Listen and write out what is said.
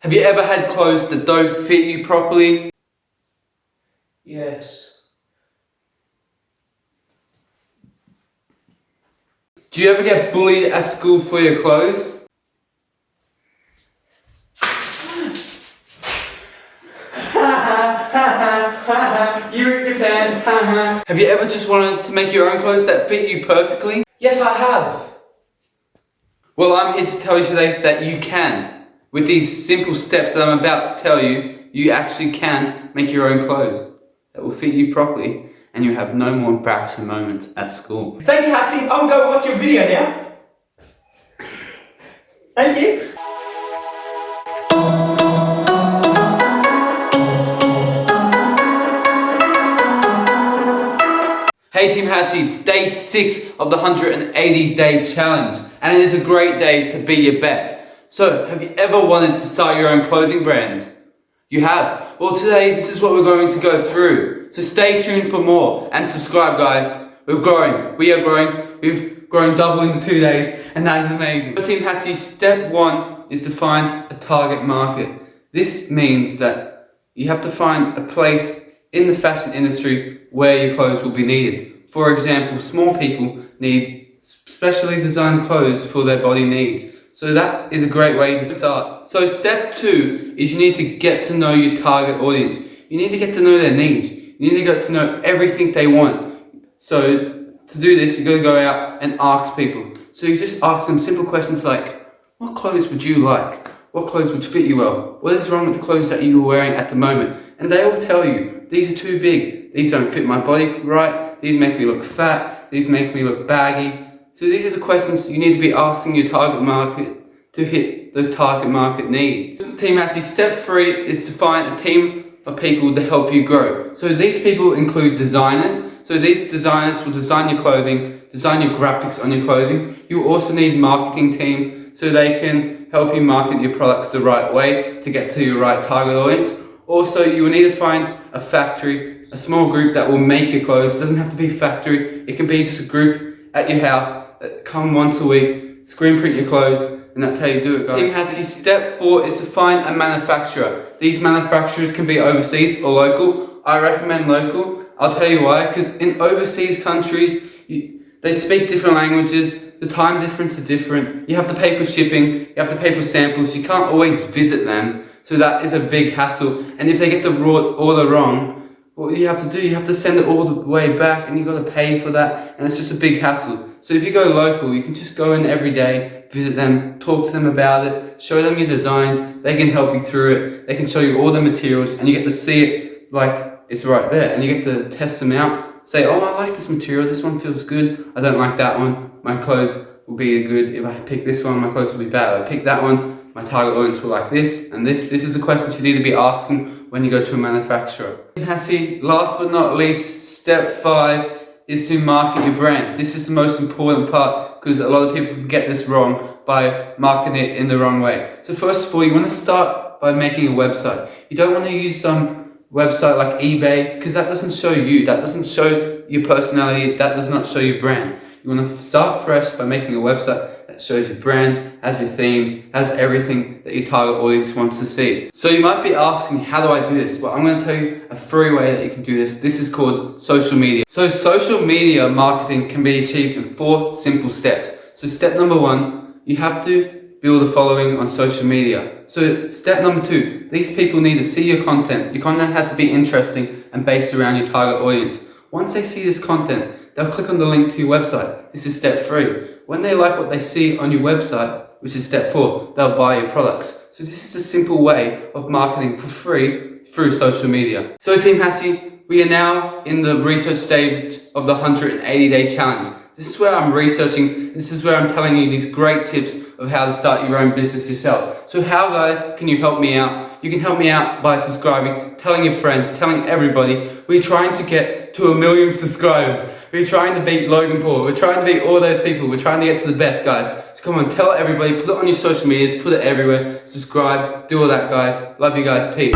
Have you ever had clothes that don't fit you properly? Yes. Do you ever get bullied at school for your clothes? You ripped your pants. Have you ever just wanted to make your own clothes that fit you perfectly? Yes, I have. Well, I'm here to tell you today that you can. With these simple steps that I'm about to tell you, you actually can make your own clothes that will fit you properly and you have no more embarrassing moments at school. Thank you, Hatzi. I'm going to watch your video now. Thank you. Hey Team Hatzi, it's day 6 of the 180-day challenge and it is a great day to be your best. So, have you ever wanted to start your own clothing brand? You have? Well, today this is what we're going to go through. So stay tuned for more and subscribe, guys. We're growing. We are growing. We've grown double in 2 days and that is amazing. So Team Hatzi, step 1 is to find a target market. This means that you have to find a place in the fashion industry where your clothes will be needed. For example, small people need specially designed clothes for their body needs. So that is a great way to start. So step 2 is you need to get to know your target audience. You need to get to know their needs. You need to get to know everything they want. So to do this, you've got to go out and ask people. So you just ask them simple questions like, what clothes would you like? What clothes would fit you well? What is wrong with the clothes that you're wearing at the moment? And they will tell you, these are too big. These don't fit my body right. These make me look fat. These make me look baggy. So these are the questions you need to be asking your target market to hit those target market needs. Team Hatzi, step 3 is to find a team of people to help you grow. So these people include designers. So these designers will design your clothing, design your graphics on your clothing. You also need a marketing team so they can help you market your products the right way to get to your right target audience. Also, you will need to find a factory, a small group that will make your clothes. It doesn't have to be a factory. It can be just a group at your house that come once a week, screen print your clothes, and that's how you do it, guys. Team Hatzi, step 4 is to find a manufacturer. These manufacturers can be overseas or local. I recommend local. I'll tell you why, because in overseas countries, they speak different languages, the time difference is different, you have to pay for shipping, you have to pay for samples, you can't always visit them, so that is a big hassle. And if they get the order wrong, what you have to do, you have to send it all the way back and you've got to pay for that, and it's just a big hassle. So if you go local, you can just go in every day, visit them, talk to them about it, show them your designs, they can help you through it, they can show you all the materials, and you get to see it like it's right there, and you get to test them out, say, oh, I like this material, this one feels good, I don't like that one, my clothes will be good, if I pick this one, my clothes will be bad, if I pick that one, my target audience will like this, and this is the questions you need to be asking when you go to a manufacturer. Hatzi, last but not least, step 5 is to market your brand. This is the most important part because a lot of people can get this wrong by marketing it in the wrong way. So first of all, you want to start by making a website. You don't want to use some website like eBay because that doesn't show you, that doesn't show your personality, that does not show your brand. You want to start fresh by making a website that shows your brand, has your themes, has everything that your target audience wants to see. So you might be asking, how do I do this? Well, I'm going to tell you a free way that you can do this. This is called social media. So social media marketing can be achieved in 4 simple steps. So step number 1, you have to build a following on social media. So step number 2, these people need to see your content. Your content has to be interesting and based around your target audience. Once they see this content, they'll click on the link to your website. This is step 3. When they like what they see on your website, which is step 4, they'll buy your products. So this is a simple way of marketing for free through social media. So Team Hatzi, we are now in the research stage of the 180-day challenge. This is where I'm researching, this is where I'm telling you these great tips of how to start your own business yourself. So how, guys, can you help me out? You can help me out by subscribing, telling your friends, telling everybody. We're trying to get to 1 million subscribers. We're trying to beat Logan Paul. We're trying to beat all those people. We're trying to get to the best, guys. So come on, tell everybody, put it on your social medias, put it everywhere, subscribe, do all that, guys. Love you guys, peace.